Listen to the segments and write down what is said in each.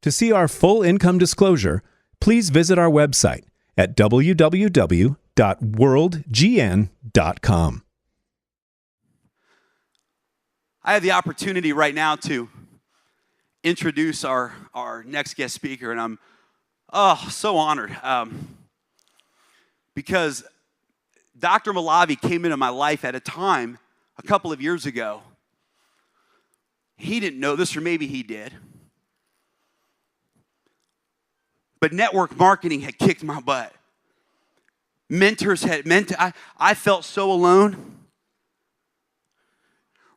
To see our full income disclosure, please visit our website at www.worldgn.com. I have the opportunity right now to introduce our next guest speaker, and I'm so honored because Dr. Moulavi came into my life at a time a couple of years ago. He didn't know this, or maybe he did, but network marketing had kicked my butt. Mentors had I felt so alone.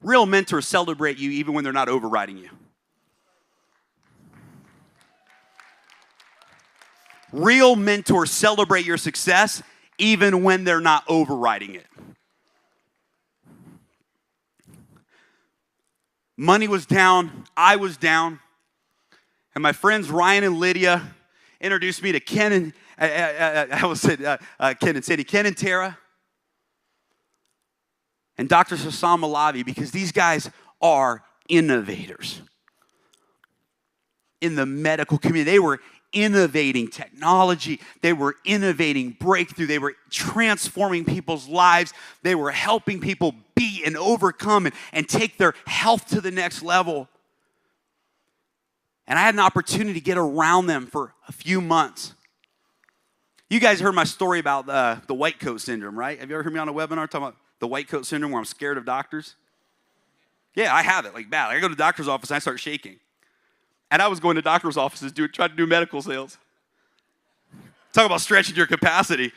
Real mentors celebrate you even when they're not overriding you. Real mentors celebrate your success even when they're not overriding it. Money was down, I was down, and my friends Ryan and Lydia introduced me to Ken and Ken and Tara, and Dr. Sasson Moulavi, because these guys are innovators in the medical community. They were innovating technology. They were innovating breakthrough. They were transforming people's lives. They were helping people beat and overcome and take their health to the next level. And I had an opportunity to get around them for a few months. You guys heard my story about the white coat syndrome, right? Have you ever heard me on a webinar talking about the white coat syndrome where I'm scared of doctors? Yeah, I have it, like bad. I go to the doctor's office and I start shaking. And I was going to doctor's offices trying to do medical sales. Talk about stretching your capacity.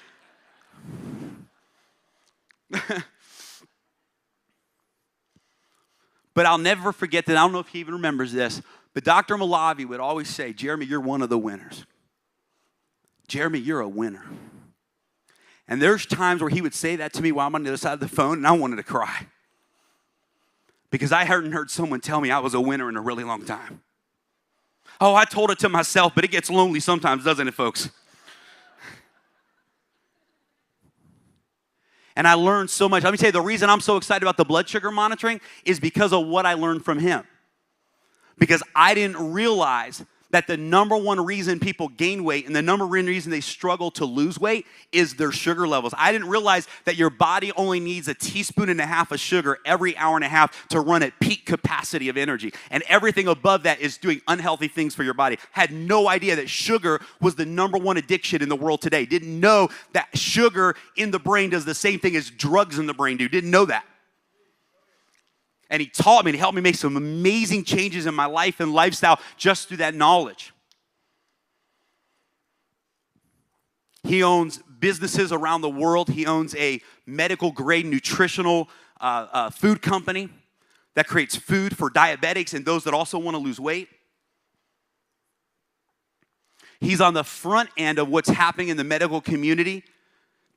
But I'll never forget that. I don't know if he even remembers this, but Dr. Moulavi would always say, Jeremy, you're one of the winners. Jeremy, you're a winner. And there's times where he would say that to me while I'm on the other side of the phone, and I wanted to cry. Because I hadn't heard someone tell me I was a winner in a really long time. Oh, I told it to myself, but it gets lonely sometimes, doesn't it, folks? And I learned so much. Let me tell you, the reason I'm so excited about the blood sugar monitoring is because of what I learned from him. Because I didn't realize that the number one reason people gain weight and the number one reason they struggle to lose weight is their sugar levels. I didn't realize that your body only needs 1.5 teaspoons of sugar every hour and a half to run at peak capacity of energy. And everything above that is doing unhealthy things for your body. Had no idea that sugar was the number one addiction in the world today. Didn't know that sugar in the brain does the same thing as drugs in the brain do. Didn't know that. And he taught me and he helped me make some amazing changes in my life and lifestyle just through that knowledge. He owns businesses around the world. He owns a medical grade nutritional food company that creates food for diabetics and those that also want to lose weight. He's on the front end of what's happening in the medical community,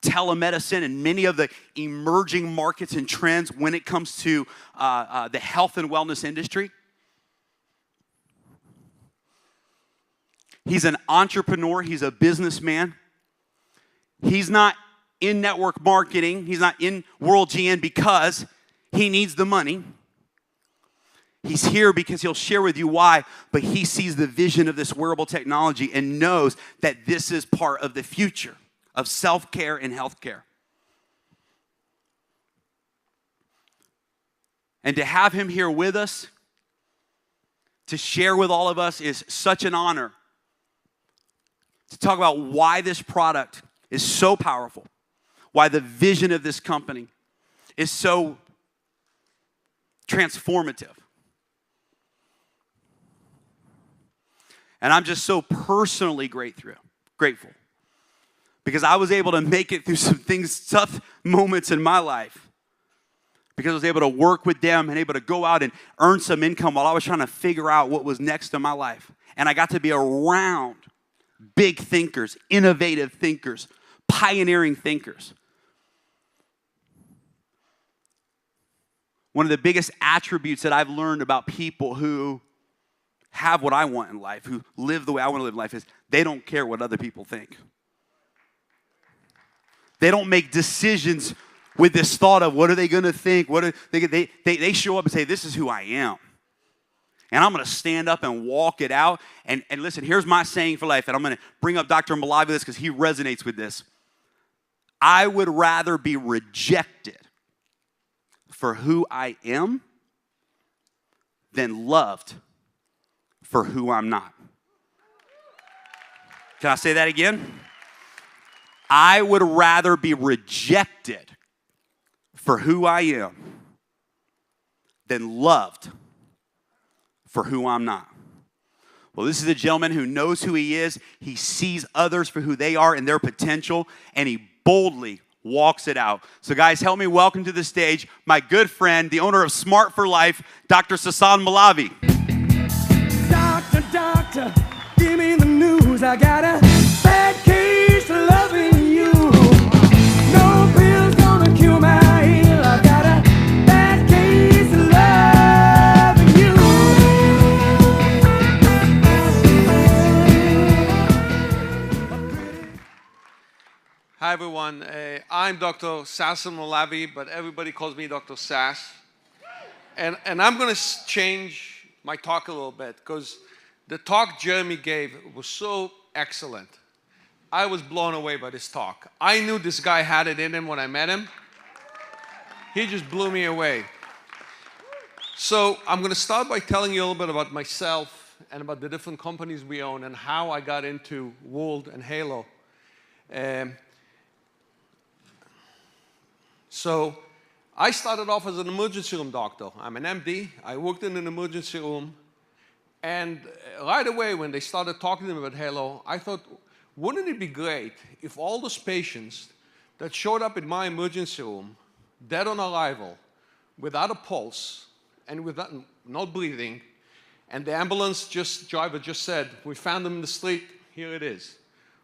telemedicine, and many of the emerging markets and trends when it comes to the health and wellness industry. He's an entrepreneur. He's a businessman. He's not in network marketing. He's not in World GN because he needs the money. He's here because he'll share with you why, but he sees the vision of this wearable technology and knows that this is part of the future of self-care and healthcare. And to have him here with us, to share with all of us, is such an honor. To talk about why this product is so powerful, why the vision of this company is so transformative. And I'm just so personally grateful. Because I was able to make it through some things, tough moments in my life. Because I was able to work with them and able to go out and earn some income while I was trying to figure out what was next in my life. And I got to be around big thinkers, innovative thinkers, pioneering thinkers. One of the biggest attributes that I've learned about people who have what I want in life, who live the way I want to live in life, is they don't care what other people think. They don't make decisions with this thought of what are they going to think? What are they show up and say, this is who I am. and I'm going to stand up and walk it out. And listen, here's my saying for life, and I'm going to bring up Dr. Moulavi this because he resonates with this. I would rather be rejected for who I am than loved for who I'm not. Can I say that again? I would rather be rejected for who I am than loved for who I'm not. Well, this is a gentleman who knows who he is. He sees others for who they are and their potential, and he boldly walks it out. So guys, help me welcome to the stage my good friend, the owner of Smart for Life, Dr. Sasson Moulavi. Doctor, give me the news. I got a bad case of loving you. No pill's gonna cure my heel. I got a bad case of loving you. Hi everyone, I'm Dr. Sasson Moulavi, but everybody calls me Dr. Sass. And I'm going to change my talk a little bit because the talk Jeremy gave was so excellent. I was blown away by this talk. I knew this guy had it in him when I met him. He just blew me away. So I'm going to start by telling you a little bit about myself and about the different companies we own and how I got into World and Halo. So I started off as an emergency room doctor. I'm an MD. I worked in an emergency room. And right away when they started talking to me about Halo, I thought, wouldn't it be great if all those patients that showed up in my emergency room, dead on arrival, without a pulse, and without not breathing, and the ambulance driver just said, we found them in the street, here it is.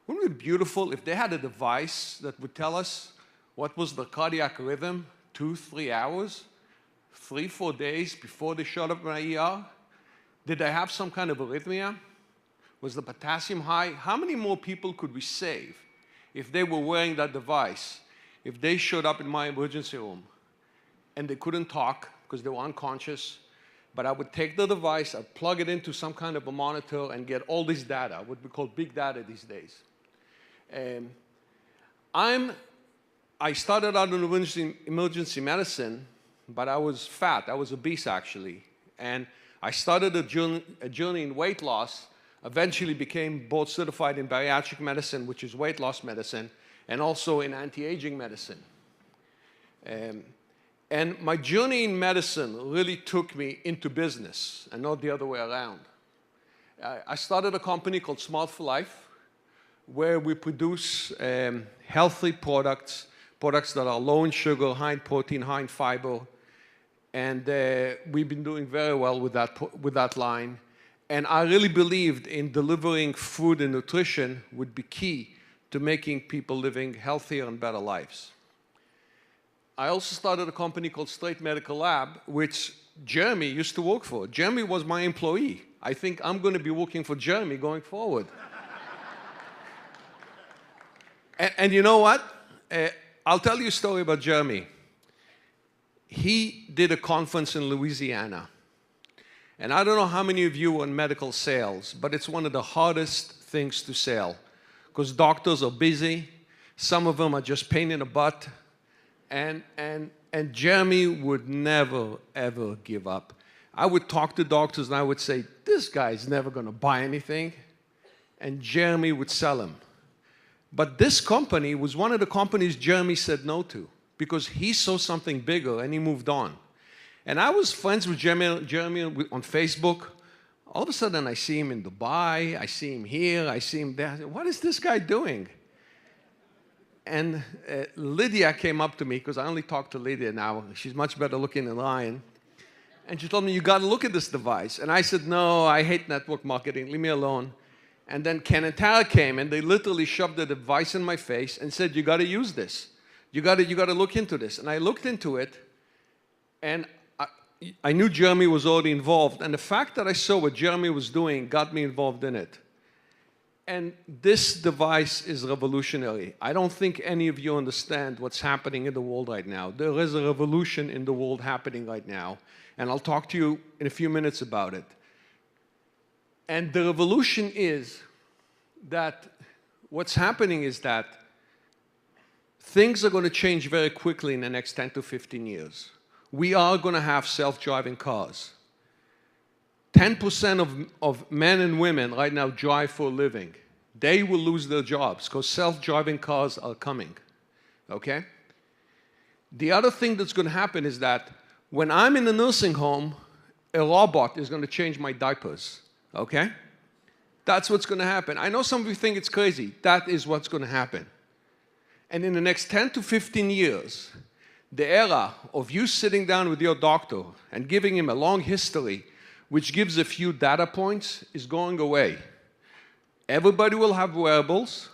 Wouldn't it be beautiful if they had a device that would tell us what was the cardiac rhythm 2-3 hours, 3-4 days before they showed up in my ER? Did I have some kind of arrhythmia? Was the potassium high? How many more people could we save if they were wearing that device, if they showed up in my emergency room and they couldn't talk because they were unconscious, but I would take the device, I'd plug it into some kind of a monitor and get all this data, what we call big data these days. I started out in emergency medicine, but I was fat. I was obese, actually. And I started a journey in weight loss, eventually became board certified in bariatric medicine, which is weight loss medicine, and also in anti-aging medicine. And my journey in medicine really took me into business and not the other way around. I started a company called Smart for Life, where we produce healthy products that are low in sugar, high in protein, high in fiber. And we've been doing very well with that line. And I really believed in delivering food and nutrition would be key to making people living healthier and better lives. I also started a company called Straight Medical Lab, which Jeremy used to work for. Jeremy was my employee. I think I'm going to be working for Jeremy going forward. and you know what? I'll tell you a story about Jeremy. He did a conference in Louisiana. And I don't know how many of you are in medical sales, but it's one of the hardest things to sell because doctors are busy. Some of them are just pain in the butt. And Jeremy would never, ever give up. I would talk to doctors and I would say, this guy's never going to buy anything. And Jeremy would sell them. But this company was one of the companies Jeremy said no to because he saw something bigger and he moved on. And I was friends with Jeremy on Facebook. All of a sudden, I see him in Dubai. I see him here. I see him there. I said, what is this guy doing? And Lydia came up to me, because I only talk to Lydia now. She's much better looking than Ryan. And she told me, you got to look at this device. And I said, no, I hate network marketing. Leave me alone. And then Ken and Tara came, and they literally shoved the device in my face and said, you got to use this. You got to look into this. And I looked into it, and I knew Jeremy was already involved. And the fact that I saw what Jeremy was doing got me involved in it. And this device is revolutionary. I don't think any of you understand what's happening in the world right now. There is a revolution in the world happening right now. And I'll talk to you in a few minutes about it. And the revolution is that what's happening is that things are going to change very quickly in the next 10 to 15 years. We are going to have self-driving cars. 10% of men and women right now drive for a living. They will lose their jobs because self-driving cars are coming, okay? The other thing that's going to happen is that when I'm in a nursing home, a robot is going to change my diapers, okay? That's what's going to happen. I know some of you think it's crazy. That is what's going to happen. And in the next 10 to 15 years, the era of you sitting down with your doctor and giving him a long history, which gives a few data points, is going away. Everybody will have wearables.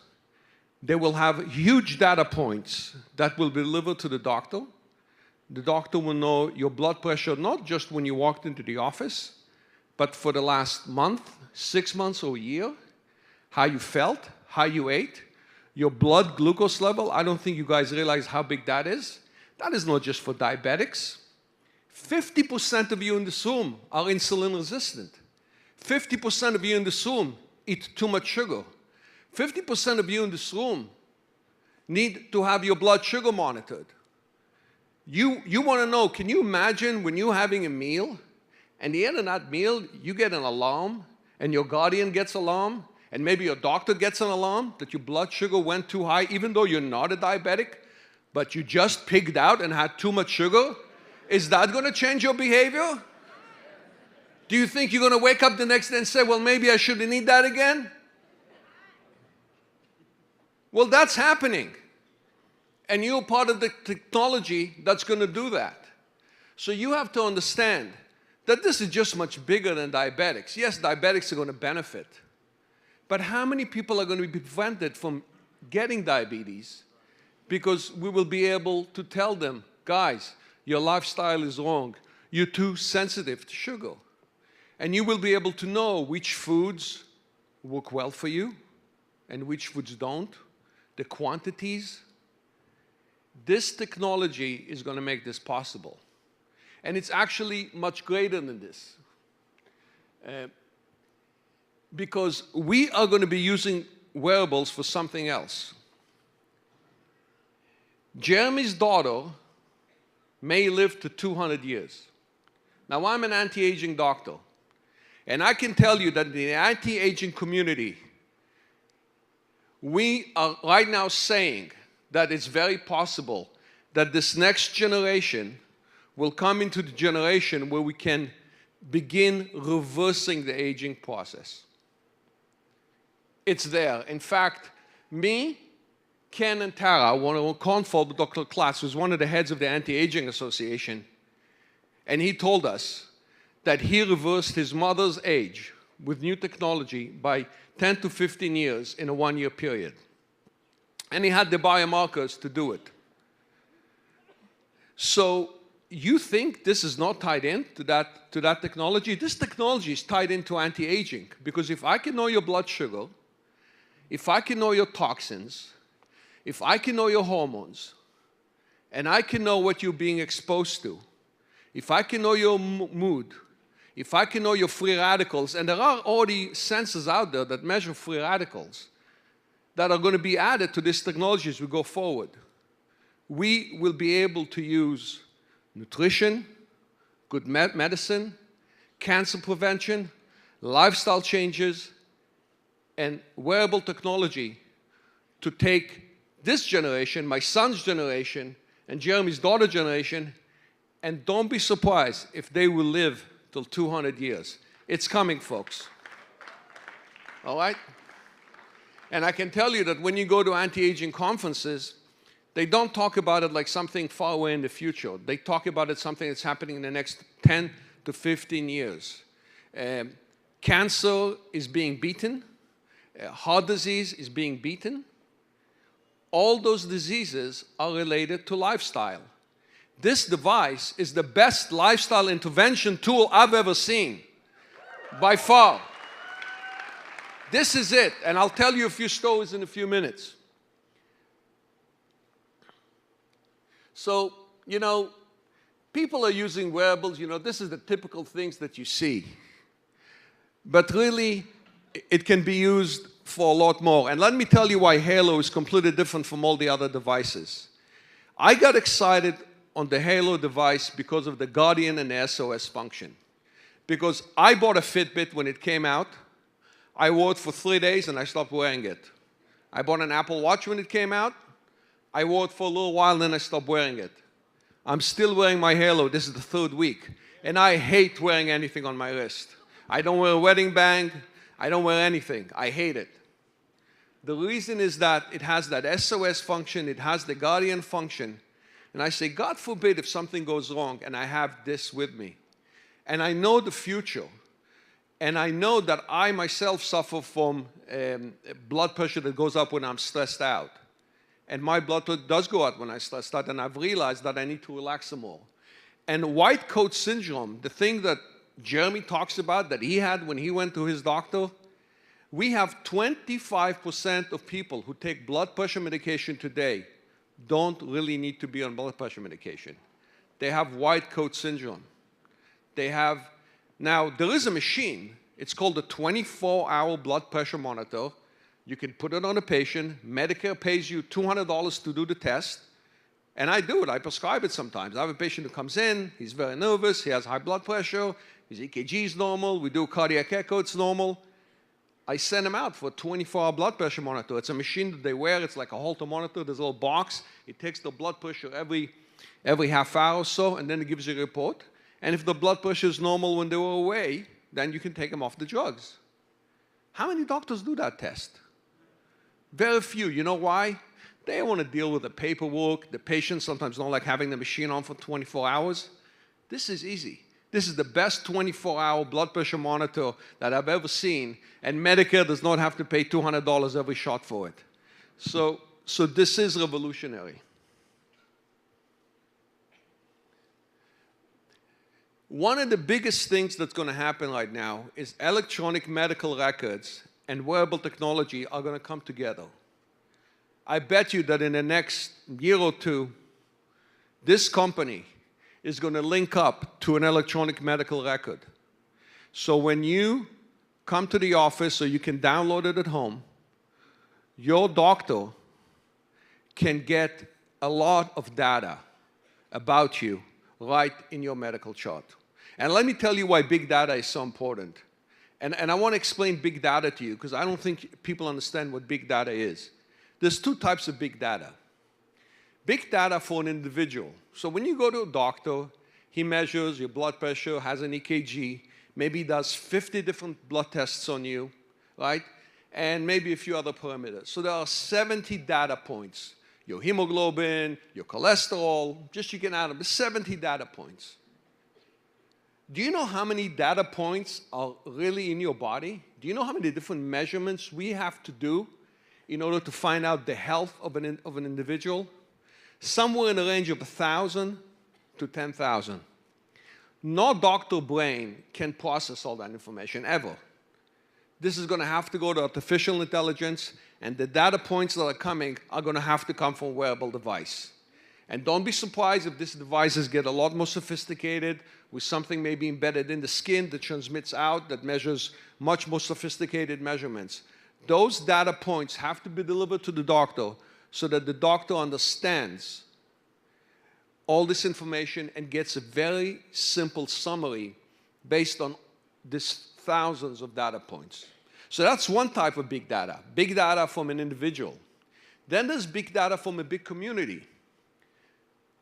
They will have huge data points that will be delivered to the doctor. The doctor will know your blood pressure, not just when you walked into the office, but for the last month, 6 months or a year, how you felt, how you ate, your blood glucose level. I don't think you guys realize how big that is. That is not just for diabetics. 50% of you in this room are insulin resistant. 50% of you in this room eat too much sugar. 50% of you in this room need to have your blood sugar monitored. You want to know, can you imagine when you're having a meal, and at the end of that meal, you get an alarm, and your guardian gets an alarm, and maybe your doctor gets an alarm that your blood sugar went too high, even though you're not a diabetic, but you just pigged out and had too much sugar? Is that going to change your behavior? Do you think you're going to wake up the next day and say, well, maybe I shouldn't eat that again? Well, that's happening. And you're part of the technology that's going to do that. So you have to understand that this is just much bigger than diabetics. Yes, diabetics are going to benefit. But how many people are going to be prevented from getting diabetes because we will be able to tell them, guys, your lifestyle is wrong. You're too sensitive to sugar. And you will be able to know which foods work well for you and which foods don't, the quantities. This technology is going to make this possible. And it's actually much greater than this. Because we are going to be using wearables for something else. Jeremy's daughter may live to 200 years. Now, I'm an anti-aging doctor. And I can tell you that in the anti-aging community, we are right now saying that it's very possible that this next generation will come into the generation where we can begin reversing the aging process. It's there. In fact, me, Ken, and Tara, one of Confol, Dr. Klaas, who's one of the heads of the Anti-Aging Association, and he told us that he reversed his mother's age with new technology by 10 to 15 years in a one-year period. And he had the biomarkers to do it. So you think this is not tied in to that technology? This technology is tied into anti-aging, because if I can know your blood sugar, if I can know your toxins, if I can know your hormones, and I can know what you're being exposed to, if I can know your mood, if I can know your free radicals, and there are already sensors out there that measure free radicals that are going to be added to this technology as we go forward, we will be able to use nutrition, good medicine, cancer prevention, lifestyle changes, and wearable technology to take this generation, my son's generation, and Jeremy's daughter's generation, and don't be surprised if they will live till 200 years. It's coming, folks. All right? And I can tell you that when you go to anti-aging conferences, they don't talk about it like something far away in the future. They talk about it something that's happening in the next 10 to 15 years. Cancer is being beaten. Heart disease is being beaten. All those diseases are related to lifestyle. This device is the best lifestyle intervention tool I've ever seen, by far. This is it, and I'll tell you a few stories in a few minutes. So, you know, people are using wearables. You know, this is the typical things that you see. but really, it can be used for a lot more. And let me tell you why Halo is completely different from all the other devices. I got excited on the Halo device because of the Guardian and the SOS function. Because I bought a Fitbit when it came out. I wore it for 3 days and I stopped wearing it. I bought an Apple Watch when it came out. I wore it for a little while and then I stopped wearing it. I'm still wearing my Halo. This is the 3rd week. And I hate wearing anything on my wrist. I don't wear a wedding band. I don't wear anything. I hate it. The reason is that it has that SOS function. It has the Guardian function. And I say, God forbid if something goes wrong and I have this with me. And I know the future. And I know that I myself suffer from blood pressure that goes up when I'm stressed out. And my blood pressure does go up when I'm stressed out. And I've realized that I need to relax some more. And white coat syndrome, the thing that Jeremy talks about that he had when he went to his doctor, we have 25% of people who take blood pressure medication today don't really need to be on blood pressure medication. They have white coat syndrome. They have, now there is a machine, it's called a 24-hour blood pressure monitor. You can put it on a patient. Medicare pays you $200 to do the test. And I do it, I prescribe it sometimes. I have a patient who comes in, he's very nervous, he has high blood pressure, his EKG is normal, we do cardiac echo, it's normal. I send him out for a 24-hour blood pressure monitor. It's a machine that they wear, it's like a Holter monitor, there's a little box. It takes the blood pressure every half hour or so, and then it gives you a report. And if the blood pressure is normal when they were away, then you can take them off the drugs. How many doctors do that test? Very few. You know why? They want to deal with the paperwork. The patients sometimes don't like having the machine on for 24 hours. This is easy. This is the best 24-hour blood pressure monitor that I've ever seen, and Medicare does not have to pay $200 every shot for it. So this is revolutionary. One of the biggest things that's going to happen right now is electronic medical records and wearable technology are going to come together. I bet you that in the next year or two, this company is going to link up to an electronic medical record. So when you come to the office or you can download it at home, your doctor can get a lot of data about you right in your medical chart. And let me tell you why big data is so important. And I want to explain big data to you because I don't think people understand what big data is. There's 2 types of big data. Big data for an individual. So when you go to a doctor, he measures your blood pressure, has an EKG, maybe does 50 different blood tests on you, right? And maybe a few other parameters. So there are 70 data points. Your hemoglobin, your cholesterol, just you can add them, 70 data points. Do you know how many data points are really in your body? Do you know how many different measurements we have to do in order to find out the health of an individual? Somewhere in the range of 1,000 to 10,000. No doctor brain can process all that information ever. This is going to have to go to artificial intelligence, and the data points that are coming are going to have to come from a wearable device. And don't be surprised if these devices get a lot more sophisticated with something maybe embedded in the skin that transmits out, that measures much more sophisticated measurements. Those data points have to be delivered to the doctor so that the doctor understands all this information and gets a very simple summary based on these thousands of data points. So that's one type of big data from an individual. Then there's big data from a big community.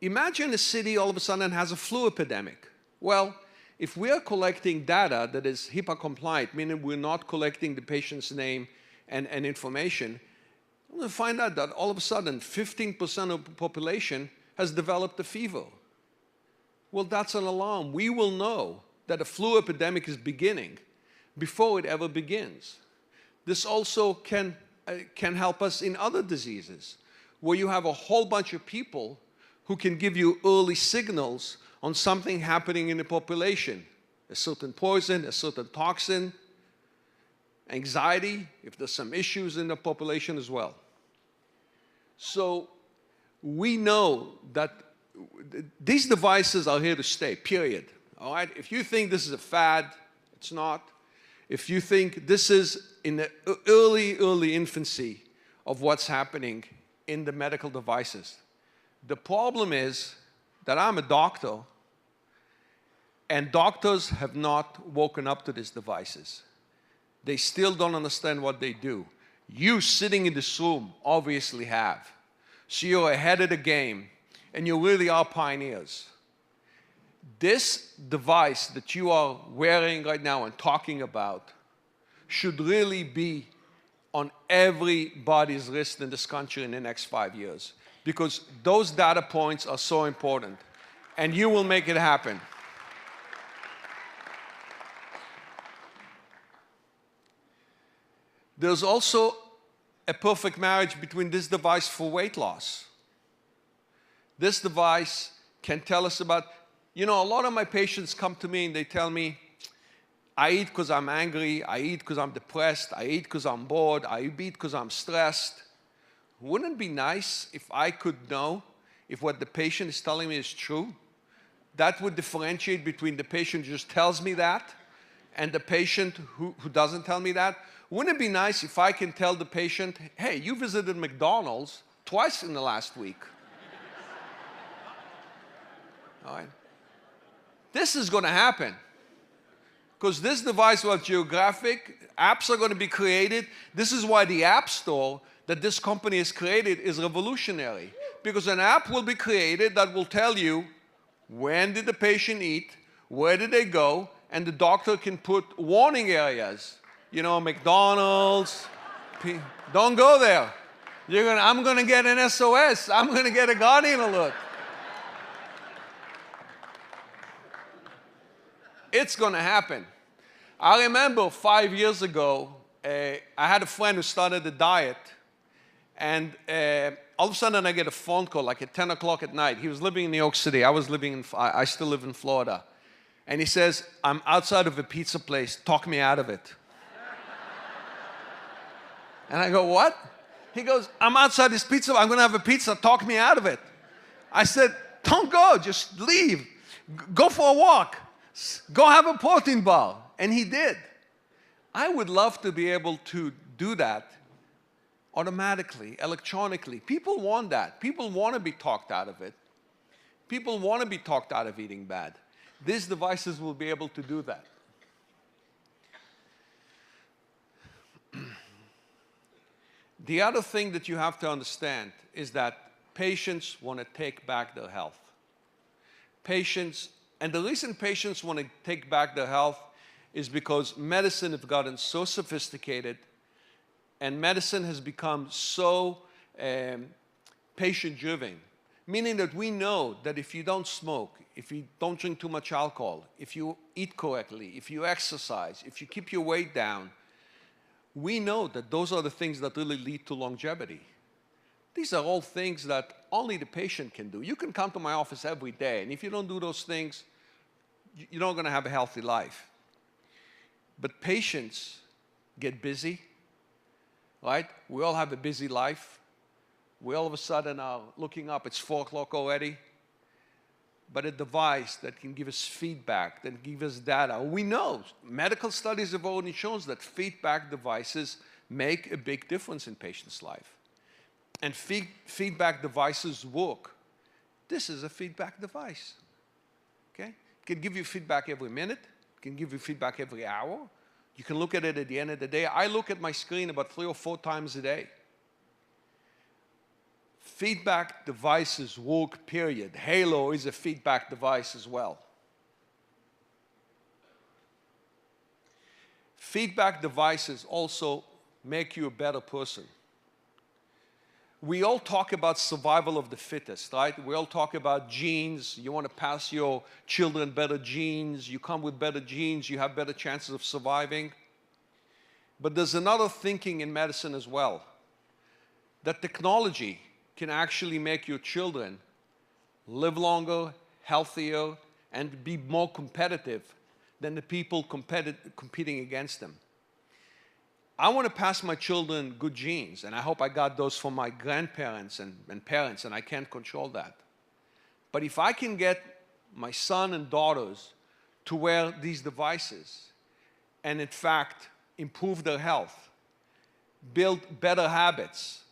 Imagine a city all of a sudden has a flu epidemic. Well, if we are collecting data that is HIPAA compliant, meaning we're not collecting the patient's name and information, we're going to find out that all of a sudden 15% of the population has developed a fever. Well, that's an alarm. We will know that a flu epidemic is beginning before it ever begins. This also can help us in other diseases, where you have a whole bunch of people who can give you early signals on something happening in the population, a certain poison, a certain toxin, anxiety, if there's some issues in the population as well. So we know that these devices are here to stay, period. All right? If you think this is a fad, it's not. if you think this is in the early infancy of what's happening in the medical devices. The problem is that I'm a doctor, and doctors have not woken up to these devices. They still don't understand what they do. You sitting in this room obviously have. So you're ahead of the game, and you really are pioneers. This device that you are wearing right now and talking about should really be on everybody's wrist in this country in the next 5 years, because those data points are so important, and you will make it happen. There's also a perfect marriage between this device for weight loss. This device can tell us about, you know, a lot of my patients come to me and they tell me, I eat because I'm angry, I eat because I'm depressed, I eat because I'm bored, I eat because I'm stressed. Wouldn't it be nice if I could know if what the patient is telling me is true? That would differentiate between the patient who just tells me that and the patient who doesn't tell me that. Wouldn't it be nice if I can tell the patient, hey, you visited McDonald's twice in the last week? All right. This is going to happen. Because this device will have geographic, apps are going to be created. This is why the App Store that this company has created is revolutionary. Because an app will be created that will tell you when did the patient eat, where did they go, and the doctor can put warning areas. You know, McDonald's, don't go there. I'm going to get an SOS. I'm going to get a Guardian alert. It's going to happen. I remember 5 years ago, I had a friend who started a diet, and all of a sudden I get a phone call like at 10 o'clock at night. He was living in New York City. I still live in Florida. And he says, I'm outside of a pizza place. Talk me out of it. And I go, what? He goes, I'm outside this pizza. I'm going to have a pizza. Talk me out of it. I said, don't go. Just leave. Go for a walk. Go have a protein bar. And he did. I would love to be able to do that automatically, electronically. People want that. People want to be talked out of it. People want to be talked out of eating bad. These devices will be able to do that. The other thing that you have to understand is that patients want to take back their health. And the reason patients want to take back their health is because medicine has gotten so sophisticated, and medicine has become so patient-driven, meaning that we know that if you don't smoke, if you don't drink too much alcohol, if you eat correctly, if you exercise, if you keep your weight down, we know that those are the things that really lead to longevity. These are all things that only the patient can do. You can come to my office every day, and if you don't do those things, you're not going to have a healthy life. But patients get busy, right? We all have a busy life. We all of a sudden are looking up, it's 4 o'clock already. But a device that can give us feedback, that give us data. We know, medical studies have already shown that feedback devices make a big difference in patients' life. And feedback devices work. This is a feedback device, okay? It can give you feedback every minute. It can give you feedback every hour. You can look at it at the end of the day. I look at my screen about 3 or 4 times a day. Feedback devices work, period. HELO is a feedback device as well. Feedback devices also make you a better person. We all talk about survival of the fittest, right? We all talk about genes. You want to pass your children better genes. You come with better genes. You have better chances of surviving. But there's another thinking in medicine as well, that technology can actually make your children live longer, healthier, and be more competitive than the people competing against them. I want to pass my children good genes, and I hope I got those from my grandparents and parents, and I can't control that. But if I can get my son and daughters to wear these devices, and in fact improve their health, build better habits,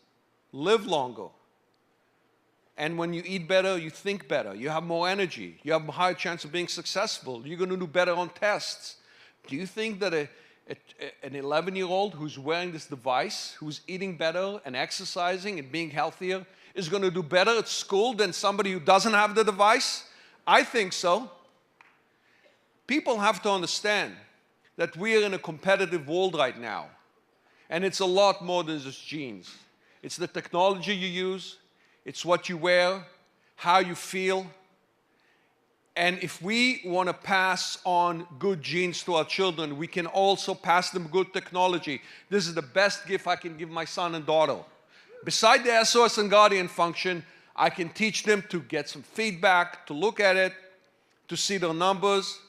live longer. And when you eat better, you think better, you have more energy, you have a higher chance of being successful, you're going to do better on tests. Do you think that an 11-year-old who's wearing this device, who's eating better and exercising and being healthier, is going to do better at school than somebody who doesn't have the device? I think so. People have to understand that we are in a competitive world right now. And it's a lot more than just genes. It's the technology you use, it's what you wear, how you feel. And if we want to pass on good genes to our children, we can also pass them good technology. This is the best gift I can give my son and daughter. Beside the SOS and Guardian function, I can teach them to get some feedback, to look at it, to see their numbers.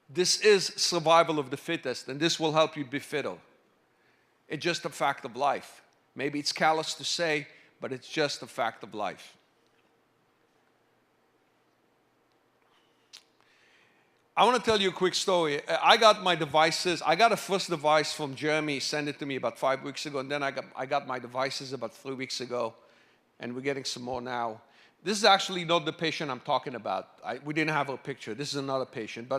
This is survival of the fittest, and this will help you be fitter. It's just a fact of life. Maybe it's callous to say, but it's just a fact of life. I want to tell you a quick story. I got my devices. I got a first device from Jeremy, sent it to me about 5 weeks ago, and then I got my devices about 3 weeks ago, and we're getting some more now. This is actually not the patient I'm talking about. We didn't have a picture. This is another patient.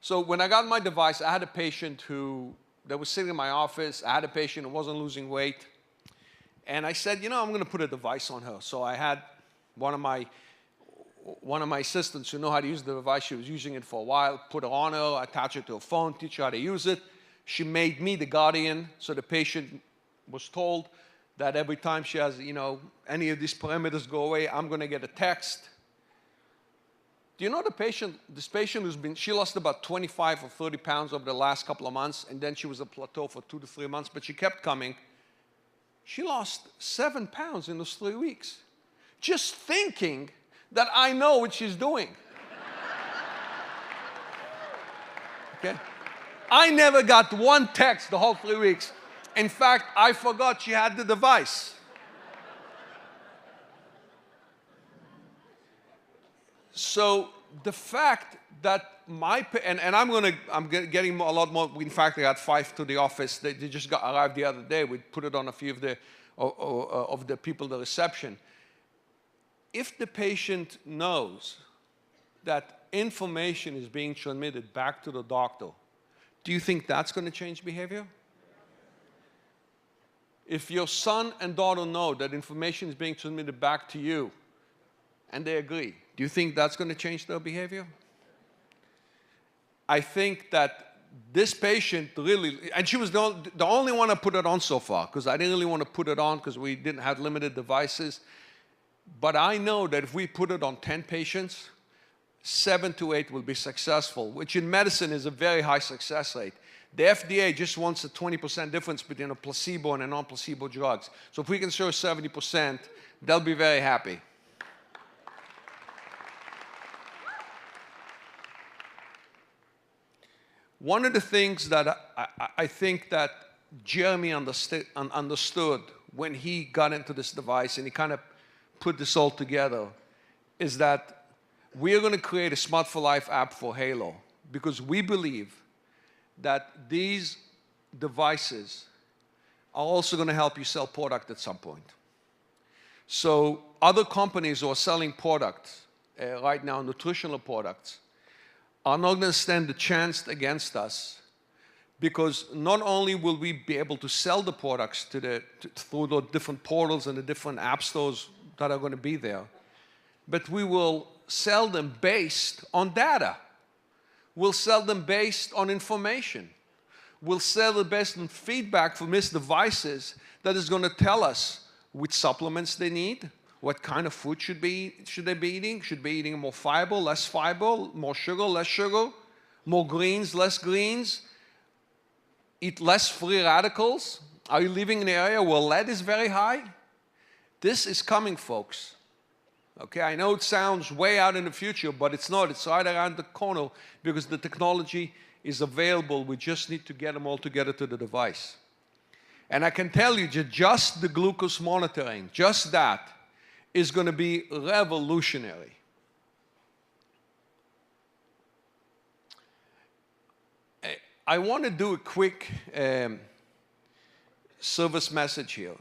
So when I got my device, I had a patient that was sitting in my office. I had a patient who wasn't losing weight. And I said, I'm going to put a device on her. So I had one of my assistants who know how to use the device. She was using it for a while. Put it on her, attach it to her phone, teach her how to use it. She made me the guardian. So the patient was told that every time she has, any of these parameters go away, I'm going to get a text. Do you know this patient she lost about 25 or 30 pounds over the last couple of months, and then she was a plateau for 2 to 3 months, but she kept coming. She lost 7 pounds in those 3 weeks. Just thinking that I know what she's doing. Okay? I never got one text the whole 3 weeks. In fact, I forgot she had the device. So the fact that I'm getting a lot more. In fact, I got 5 to the office. They just arrived the other day. We put it on a few of the people at the reception. If the patient knows that information is being transmitted back to the doctor, do you think that's going to change behavior? If your son and daughter know that information is being transmitted back to you, and they agree, do you think that's going to change their behavior? I think that this patient really, and she was the only one I put it on so far, because I didn't really want to put it on because we didn't have limited devices. But I know that if we put it on 10 patients, 7 to 8 will be successful, which in medicine is a very high success rate. The FDA just wants a 20% difference between a placebo and a non-placebo drugs. So if we can show 70%, they'll be very happy. One of the things that I think that Jeremy understood when he got into this device and he kind of put this all together is that we are going to create a Smart for Life app for Halo because we believe that these devices are also going to help you sell product at some point. So other companies who are selling products right now, nutritional products, are not going to stand a chance against us because not only will we be able to sell the products through the different portals and the different app stores that are going to be there, but we will sell them based on data. We'll sell them based on information. We'll sell them based on feedback from these devices that is going to tell us which supplements they need, what kind of food should they be eating? Should be eating more fiber, less fiber, more sugar, less sugar, more greens, less greens, eat less free radicals? Are you living in an area where lead is very high? This is coming, folks. Okay, I know it sounds way out in the future, but it's not. It's right around the corner because the technology is available. We just need to get them all together to the device. And I can tell you, just the glucose monitoring, just that, is going to be revolutionary. I want to do a quick service message here.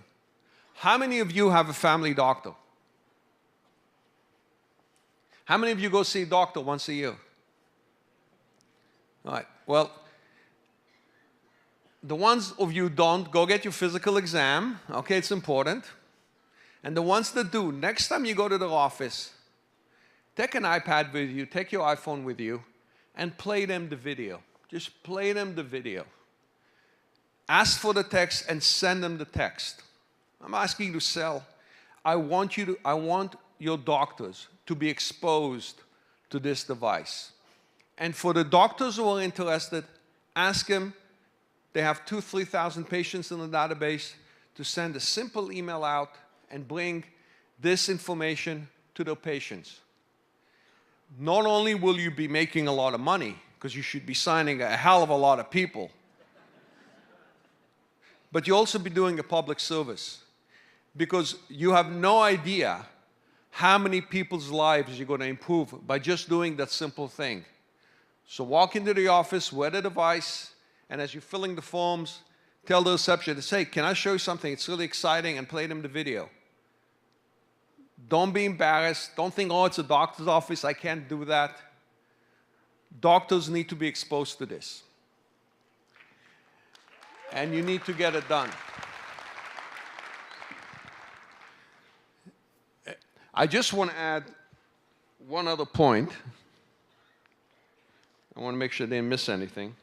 How many of you have a family doctor? How many of you go see a doctor once a year? All right. Well, the ones of you don't, go get your physical exam. Okay, it's important. And the ones that do, next time you go to the office, take an iPad with you, take your iPhone with you, and play them the video. Just play them the video. Ask for the text and send them the text. I'm asking you to sell. I want your doctors to be exposed to this device. And for the doctors who are interested, ask them, they have 2,000 to 3,000 patients in the database, to send a simple email out and bring this information to their patients. Not only will you be making a lot of money, because you should be signing a hell of a lot of people, but you'll also be doing a public service, because you have no idea how many people's lives you're going to improve by just doing that simple thing. So walk into the office, wear the device, and as you're filling the forms, tell the receptionist, hey, can I show you something? It's really exciting, and play them the video. Don't be embarrassed. Don't think, oh, it's a doctor's office, I can't do that. Doctors need to be exposed to this. And you need to get it done. I just want to add one other point. I want to make sure I didn't miss anything.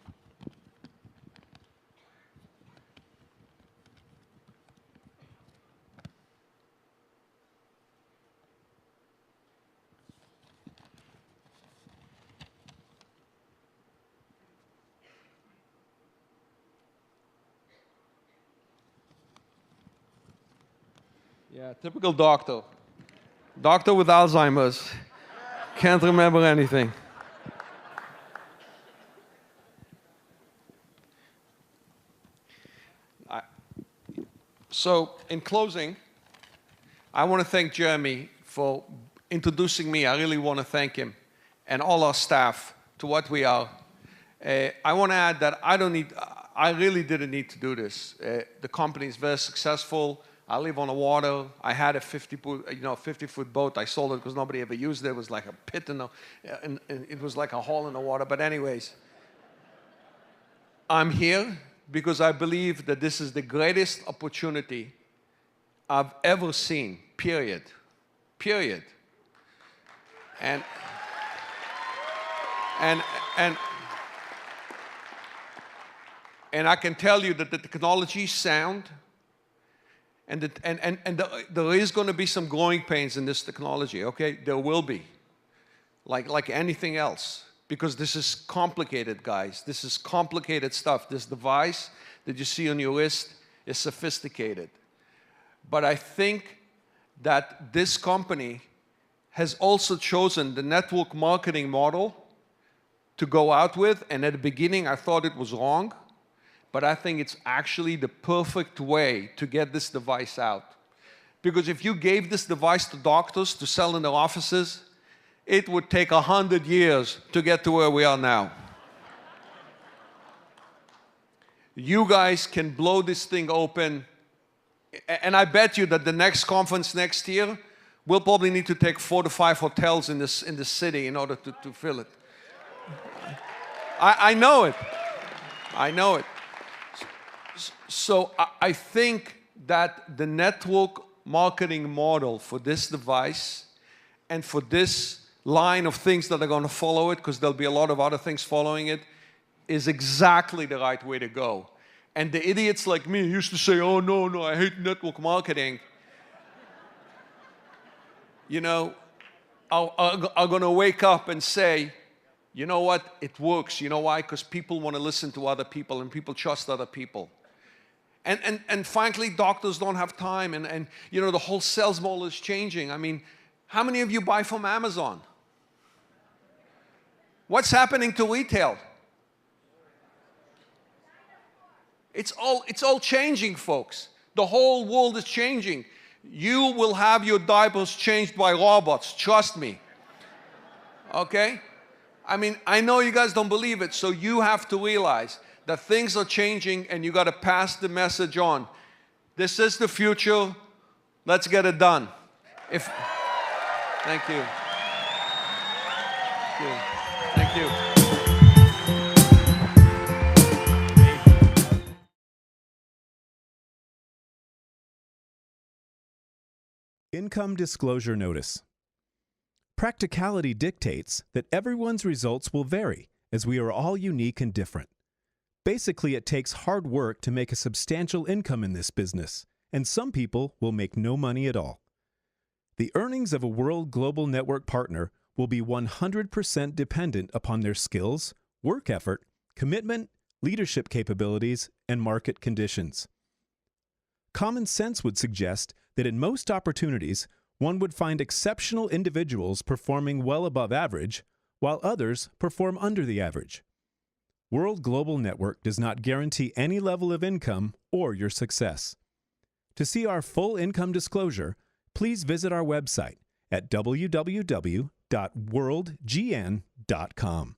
Yeah, typical doctor. Doctor with Alzheimer's. Can't remember anything. So, in closing, I want to thank Jeremy for introducing me. I really want to thank him and all our staff to what we are. I want to add that I really didn't need to do this. The company is very successful. I live on the water. I had a 50-foot boat. I sold it because nobody ever used it. It was like a pit and it was like a hole in the water. But anyways, I'm here because I believe that this is the greatest opportunity I've ever seen, period. Period. And I can tell you that the technology is sound, and there is going to be some growing pains in this technology, okay? There will be, like anything else, because this is complicated, guys. This is complicated stuff. This device that you see on your wrist is sophisticated. But I think that this company has also chosen the network marketing model to go out with, and at the beginning I thought it was wrong, but I think it's actually the perfect way to get this device out. Because if you gave this device to doctors to sell in their offices, it would take 100 years to get to where we are now. You guys can blow this thing open, and I bet you that the next conference next year, we'll probably need to take 4 to 5 hotels in this city in order to fill it. I know it. I know it. So I think that the network marketing model for this device and for this line of things that are going to follow it, because there'll be a lot of other things following it, is exactly the right way to go. And the idiots like me used to say, oh, no, I hate network marketing, you know, are going to wake up and say, you know what, it works. You know why? Because people want to listen to other people and people trust other people. And frankly, doctors don't have time, and you know, the whole sales model is changing. I mean, how many of you buy from Amazon? What's happening to retail? It's all changing, folks. The whole world is changing. You will have your diapers changed by robots, trust me. Okay? I mean, I know you guys don't believe it, so you have to realize that things are changing and you got to pass the message on. This is the future. Let's get it done. Thank you. Thank you. Income Disclosure Notice. Practicality dictates that everyone's results will vary, as we are all unique and different. Basically, it takes hard work to make a substantial income in this business, and some people will make no money at all. The earnings of a World Global Network partner will be 100% dependent upon their skills, work effort, commitment, leadership capabilities, and market conditions. Common sense would suggest that in most opportunities, one would find exceptional individuals performing well above average, while others perform under the average. World Global Network does not guarantee any level of income or your success. To see our full income disclosure, please visit our website at www.worldgn.com.